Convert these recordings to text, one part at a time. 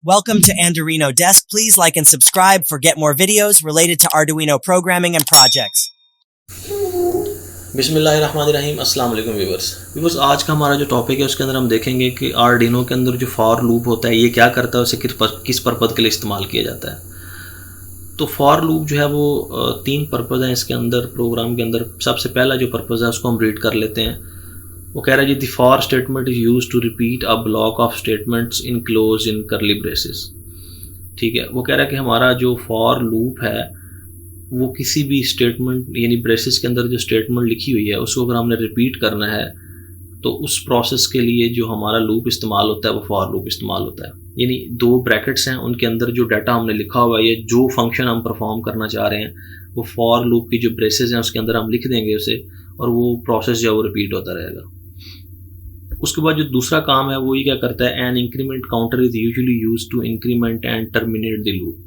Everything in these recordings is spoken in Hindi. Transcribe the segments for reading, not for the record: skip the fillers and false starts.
Welcome to Arduino Desk. Please like and subscribe for get more videos related to Arduino programming and projects. बिस्मिल्लाहिर्रहमानिर्रहीम। अस्सलाम वालेकुम व्यूवर्स। आज का हमारा जो टॉपिक है उसके अंदर हम देखेंगे कि आर्डिनो के अंदर जो फॉर लूप होता है ये क्या करता है, उसे किस पर्पज़ के लिए इस्तेमाल किया जाता है। तो फॉर लूप जो है वो तीन पर्पज़ हैं इसके अंदर, प्रोग्राम के अंदर। सबसे पहला जो पर्पज़ है उसको हम रीड कर लेते हैं। वो कह रहा है जी, the for statement is use to repeat a block of statements enclose in curly braces. ठीक है, वो कह रहा है कि हमारा जो फॉर लूप है वो किसी भी स्टेटमेंट यानी ब्रेसेस के अंदर जो स्टेटमेंट लिखी हुई है उसको अगर हमने रिपीट करना है तो उस प्रोसेस के लिए जो हमारा लूप इस्तेमाल होता है वो फॉर लूप इस्तेमाल होता है। यानी दो ब्रैकेट्स हैं, उनके अंदर जो डाटा हमने लिखा हुआ है या जो फंक्शन हम परफॉर्म करना चाह रहे हैं वो फॉर लूप की जो ब्रेसेस हैं उसके अंदर हम लिख देंगे उसे, और वो प्रोसेस जो है वो रिपीट होता रहेगा। उसके बाद जो दूसरा काम है वो ये क्या करता है, an increment counter is usually used to increment and terminate the loop.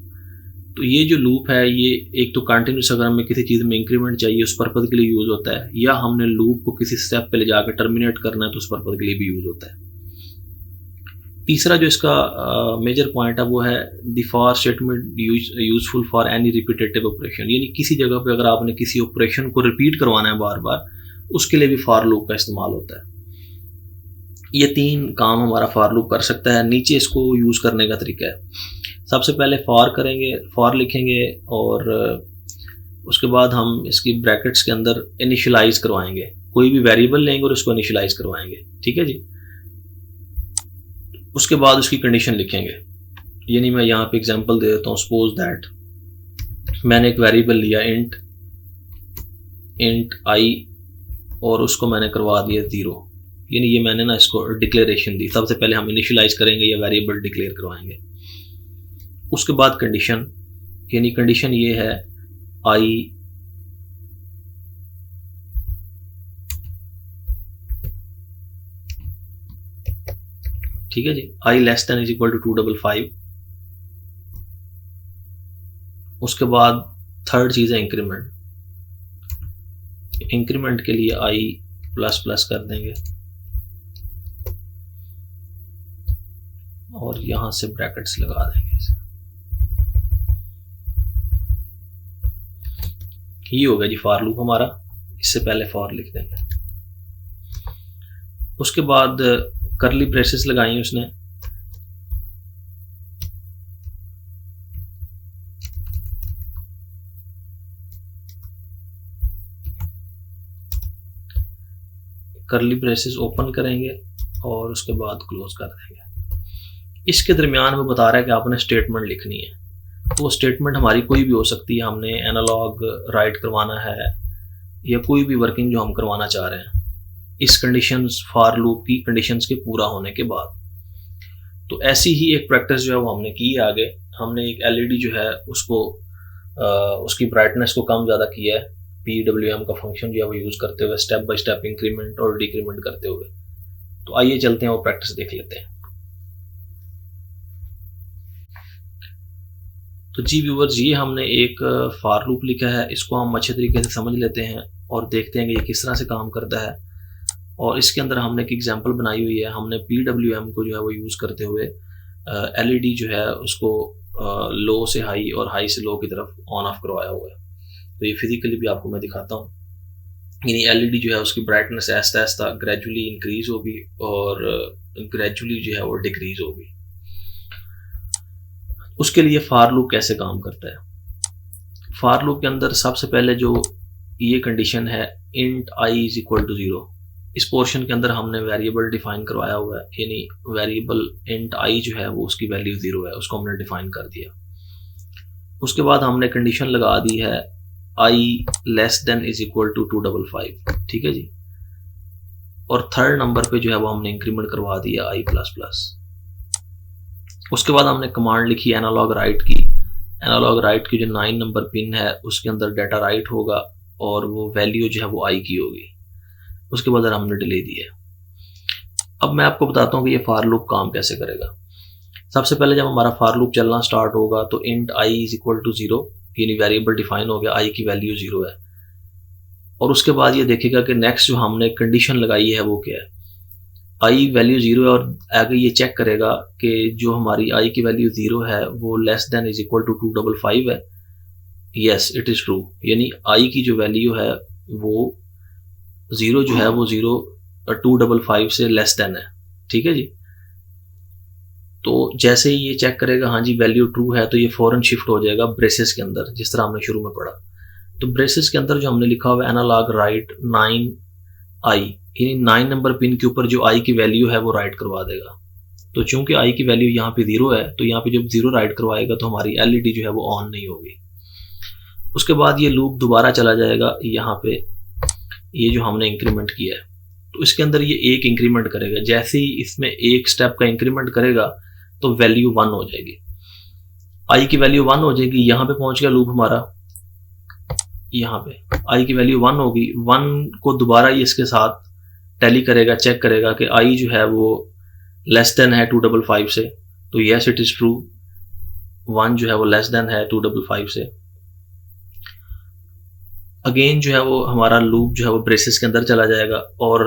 तो ये जो लूप है ये एक तो कंटिन्यूस, अगर हमें किसी चीज़ में इंक्रीमेंट चाहिए उस पर्पज़ के लिए यूज़ होता है, या हमने लूप को किसी स्टेप पे ले जाकर टर्मिनेट करना है तो उस पर्पज़ के लिए भी यूज़ होता है। तीसरा जो इसका मेजर पॉइंट है वो है the for statement useful for any repetitive operation. यानी किसी जगह पे अगर आपने किसी ऑपरेशन को रिपीट करवाना है बार बार, उसके लिए भी फॉर लूप का इस्तेमाल होता है। ये तीन काम हमारा फॉर लूप कर सकता है। नीचे इसको यूज़ करने का तरीका है, सबसे पहले फॉर करेंगे, फॉर लिखेंगे और उसके बाद हम इसकी ब्रैकेट्स के अंदर इनिशियलाइज करवाएंगे। कोई भी वेरिएबल लेंगे और उसको इनिशियलाइज करवाएंगे। ठीक है जी। उसके बाद उसकी कंडीशन लिखेंगे। यानी मैं यहाँ पे एग्जांपल दे देता हूँ। सपोज दैट मैंने एक वेरिएबल लिया इंट आई और उसको मैंने करवा दिया 0। यानी ये मैंने ना इसको डिक्लेरेशन दी। सबसे पहले हम इनिशियलाइज करेंगे या वेरिएबल डिक्लेयर करवाएंगे। उसके बाद कंडीशन, यानी कंडीशन ये है आई ठीक है जी, I less than is equal to 255। उसके बाद थर्ड चीज है इंक्रीमेंट। इंक्रीमेंट के लिए आई प्लस प्लस कर देंगे और यहां से ब्रैकेट्स लगा देंगे इसे। ये हो गया जी फॉर लूप हमारा। इससे पहले फॉर लिख देंगे। उसके बाद करली ब्रेसेस लगाई उसने। करली ब्रेसेस ओपन करेंगे और उसके बाद क्लोज कर देंगे। इसके दरमियान वो बता रहा है कि आपने स्टेटमेंट लिखनी है। तो वो स्टेटमेंट हमारी कोई भी हो सकती है। हमने एनालॉग राइट करवाना है या कोई भी वर्किंग जो हम करवाना चाह रहे हैं इस कंडीशंस फॉर लूप की कंडीशंस के पूरा होने के बाद। तो ऐसी ही एक प्रैक्टिस जो है वो हमने की है। आगे हमने एक एलईडी जो है उसको उसकी ब्राइटनेस को कम ज़्यादा किया है PWM का फंक्शन जो है वो यूज़ करते हुए, स्टेप बाय स्टेप इंक्रीमेंट और डिक्रीमेंट करते हुए। तो आइए चलते हैं वो प्रैक्टिस देख लेते हैं। तो जी व्यूवर्स, ये हमने एक फॉर लूप लिखा है। इसको हम अच्छे तरीके से समझ लेते हैं और देखते हैं कि ये किस तरह से काम करता है। और इसके अंदर हमने एक एग्जांपल बनाई हुई है। हमने PWM को जो है वो यूज़ करते हुए LED जो है उसको लो से हाई और हाई से लो की तरफ ऑन ऑफ करवाया हुआ है। तो ये फिजिकली भी आपको मैं दिखाता हूँ। यानी LED जो है उसकी brightness Aahista Aahista gradually increase होगी और ग्रेजुअली जो है वो डिक्रीज होगी। उसके लिए फॉर लूप कैसे काम करता है। फॉर लूप के अंदर सबसे पहले जो ये कंडीशन है int i is equal to 0, इस पोर्शन के अंदर हमने वेरिएबल डिफाइन करवाया हुआ है। यानी वेरिएबल इंट आई जो है वो उसकी वैल्यू 0 है, उसको हमने डिफाइन कर दिया। उसके बाद हमने कंडीशन लगा दी है I less than is equal to 255। ठीक है जी। और थर्ड नंबर पे जो है वो हमने इंक्रीमेंट करवा दिया आई प्लस प्लस। उसके बाद हमने कमांड लिखी एनालॉग राइट की। एनालॉग राइट की जो 9 नंबर पिन है उसके अंदर डाटा राइट होगा और वो वैल्यू जो है वो आई की होगी। उसके बाद हमने डिले दिया। अब मैं आपको बताता हूँ कि ये फॉर लूप काम कैसे करेगा। सबसे पहले जब हमारा फॉर लूप चलना स्टार्ट होगा तो int i is equal to 0, यानी वेरिएबल डिफाइन हो गया, आई की वैल्यू 0 है। और उसके बाद ये देखेगा कि नेक्स्ट जो हमने कंडीशन लगाई है वो क्या है। आई वैल्यू 0 है और आगे ये चेक करेगा कि जो हमारी आई की वैल्यू 0 है वो less than is equal to 255 है। यस इट इज़ ट्रू, यानी आई की जो वैल्यू है वो 0 जो है वो 255 से लेस देन है। ठीक है जी। तो जैसे ही ये चेक करेगा हाँ जी वैल्यू ट्रू है, तो ये फौरन शिफ्ट हो जाएगा ब्रेसेस के अंदर, जिस तरह हमने शुरू में पढ़ा। तो ब्रेसेस के अंदर जो हमने लिखा हुआ है एनालॉग राइट 9i, यानी 9 नंबर पिन के ऊपर जो आई की वैल्यू है वो राइट करवा देगा। तो चूंकि आई की वैल्यू यहाँ पे 0 है, तो यहाँ पे जब 0 राइट करवाएगा तो हमारी एलईडी जो है वो ऑन नहीं होगी। उसके बाद ये लूप दोबारा चला जाएगा यहाँ पे, ये जो हमने इंक्रीमेंट किया है, तो इसके अंदर ये एक इंक्रीमेंट करेगा। जैसे ही इसमें एक स्टेप का इंक्रीमेंट करेगा तो वैल्यू 1 हो जाएगी, आई की वैल्यू 1 हो जाएगी। यहाँ पे पहुंच गया लूप हमारा, यहाँ पे आई की वैल्यू 1 होगी। 1 को दोबारा ये इसके साथ टैली करेगा, चेक करेगा कि आई जो है वो लेस देन है 255 से, तो यस इट इज ट्रू, 1 जो है वो लेस देन है 255 से। अगेन जो है वो हमारा लूप जो है वो ब्रेसेस के अंदर चला जाएगा और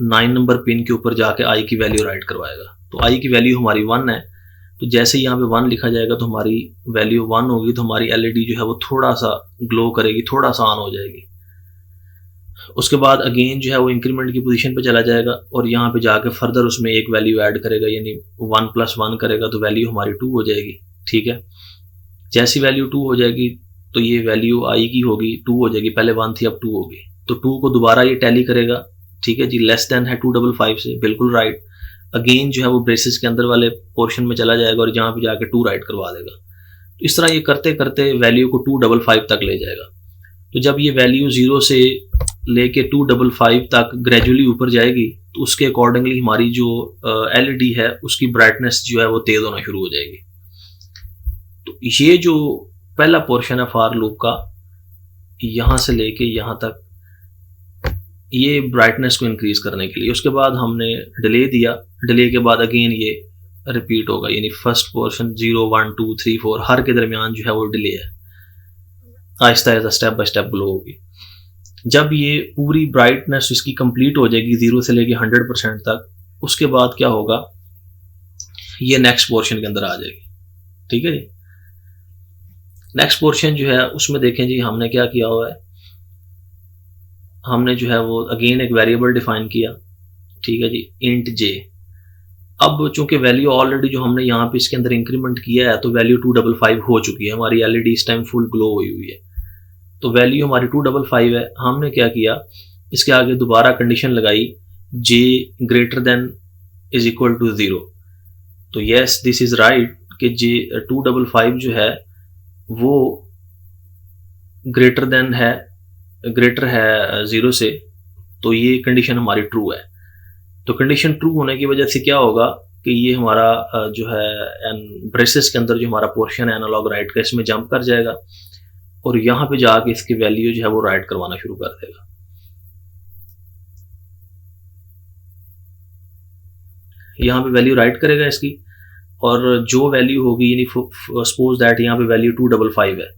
9 नंबर पिन के ऊपर जाके आई की वैल्यू राइट करवाएगा। तो आई की वैल्यू हमारी 1 है, तो जैसे यहाँ पे 1 लिखा जाएगा तो हमारी वैल्यू 1 होगी, तो हमारी एलईडी जो है वो थोड़ा सा ग्लो करेगी, थोड़ा सा ऑन हो जाएगी। उसके बाद अगेन जो है वो इंक्रीमेंट की पोजीशन पे चला जाएगा और यहाँ पे जाके फर्दर उसमें एक वैल्यू ऐड करेगा, यानी 1 + 1 करेगा तो वैल्यू हमारी 2 हो जाएगी। ठीक है, जैसी वैल्यू 2 हो जाएगी तो ये वैल्यू आई की होगी 2 हो जाएगी, पहले 1 थी अब 2 होगी। तो 2 को दोबारा ये टैली करेगा। ठीक है जी, लेस देन है 255 से, बिल्कुल राइट। अगेन जो है वो ब्रेसेस के अंदर वाले पोर्शन में चला जाएगा और जहाँ पे जाके 2 राइट करवा देगा। तो इस तरह ये करते करते वैल्यू को 255 तक ले जाएगा। तो जब ये वैल्यू 0 से लेके 255 तक ग्रेजुअली ऊपर जाएगी तो उसके अकॉर्डिंगली हमारी जो एलईडी है उसकी ब्राइटनेस जो है वो तेज होना शुरू हो जाएगी। तो ये जो पहला पोर्शन है फॉर लूप का, यहाँ से लेके यहाँ तक, ये ब्राइटनेस को इंक्रीज करने के लिए। उसके बाद हमने डिले दिया, डिले के बाद अगेन ये रिपीट होगा, यानी फर्स्ट पोर्शन 0 1 2 3 4 हर के दरमियान जो है वो डिले है, Aahista Aahista step by step glow होगी। जब ये पूरी ब्राइटनेस इसकी कंप्लीट हो जाएगी 0 से लेके 100% तक, उसके बाद क्या होगा, ये नेक्स्ट पोर्शन के अंदर आ जाएगी। ठीक है जी, नेक्स्ट पोर्शन जो है उसमें देखें जी हमने क्या किया हुआ है, हमने जो है वो अगेन एक वेरिएबल डिफाइन किया। ठीक है जी, इंट जे। अब चूंकि वैल्यू ऑलरेडी जो हमने यहाँ पे इसके अंदर इंक्रीमेंट किया है तो वैल्यू 255 हो चुकी है, हमारी एलईडी इस टाइम फुल ग्लो हुई हुई है, तो वैल्यू हमारी 255 है। हमने क्या किया, इसके आगे दोबारा कंडीशन लगाई J greater than is equal to 0। तो यस दिस इज राइट कि जे 255 जो है वो ग्रेटर देन है, ग्रेटर है 0 से, तो ये कंडीशन हमारी ट्रू है। तो कंडीशन ट्रू होने की वजह से क्या होगा कि ये हमारा जो है ब्रेसेस के अंदर जो हमारा पोर्शन है एनालॉग राइट का, इसमें जंप कर जाएगा और यहाँ पे जाके इसकी वैल्यू जो है वो राइट करवाना शुरू कर देगा। यहाँ पे वैल्यू राइट करेगा इसकी, और जो वैल्यू होगी, यानी सपोज दैट यहाँ पे वैल्यू 255 है,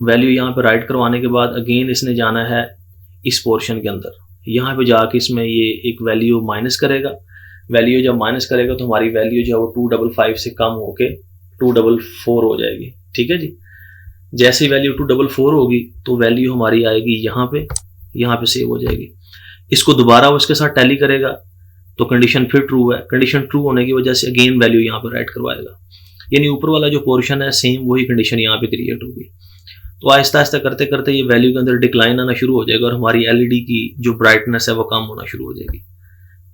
वैल्यू यहाँ पे राइट करवाने के बाद अगेन इसने जाना है इस पोर्शन के अंदर, यहाँ पे जाके इसमें ये एक वैल्यू माइनस करेगा। वैल्यू जब माइनस करेगा तो हमारी वैल्यू जो है वो 255 से कम होके 244 हो जाएगी। ठीक है जी, जैसे वैल्यू 244 होगी तो वैल्यू हमारी आएगी यहाँ पे सेव हो जाएगी। इसको दोबारा उसके साथ टैली करेगा तो कंडीशन फिर ट्रू है। कंडीशन ट्रू होने की वजह से अगेन वैल्यू यहाँ पे राइट करवाएगा, यानी ऊपर वाला जो पोर्शन है सेम वही कंडीशन यहाँ पे क्रिएट होगी। तो आहिस्ता आहिस्ता करते करते ये वैल्यू के अंदर डिक्लाइन आना शुरू हो जाएगा और हमारी एलईडी की जो ब्राइटनेस है वो कम होना शुरू हो जाएगी।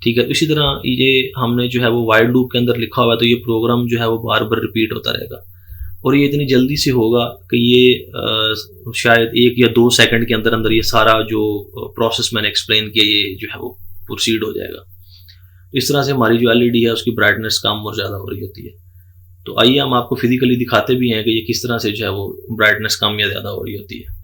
ठीक है, इसी तरह ये हमने जो है वो वाइड लूप के अंदर लिखा हुआ है, तो ये प्रोग्राम जो है वो बार बार रिपीट होता रहेगा और ये इतनी जल्दी से होगा कि ये शायद 1 या 2 सेकंड के अंदर अंदर ये सारा जो प्रोसेस मैंने एक्सप्लेन किया ये जो है वो प्रोसीड हो जाएगा। तो इस तरह से हमारी जो एलईडी है उसकी ब्राइटनेस कम और ज़्यादा हो रही होती है। तो आइए हम आपको फिजिकली दिखाते भी हैं कि ये किस तरह से जो है वो ब्राइटनेस कम या ज़्यादा हो रही होती है।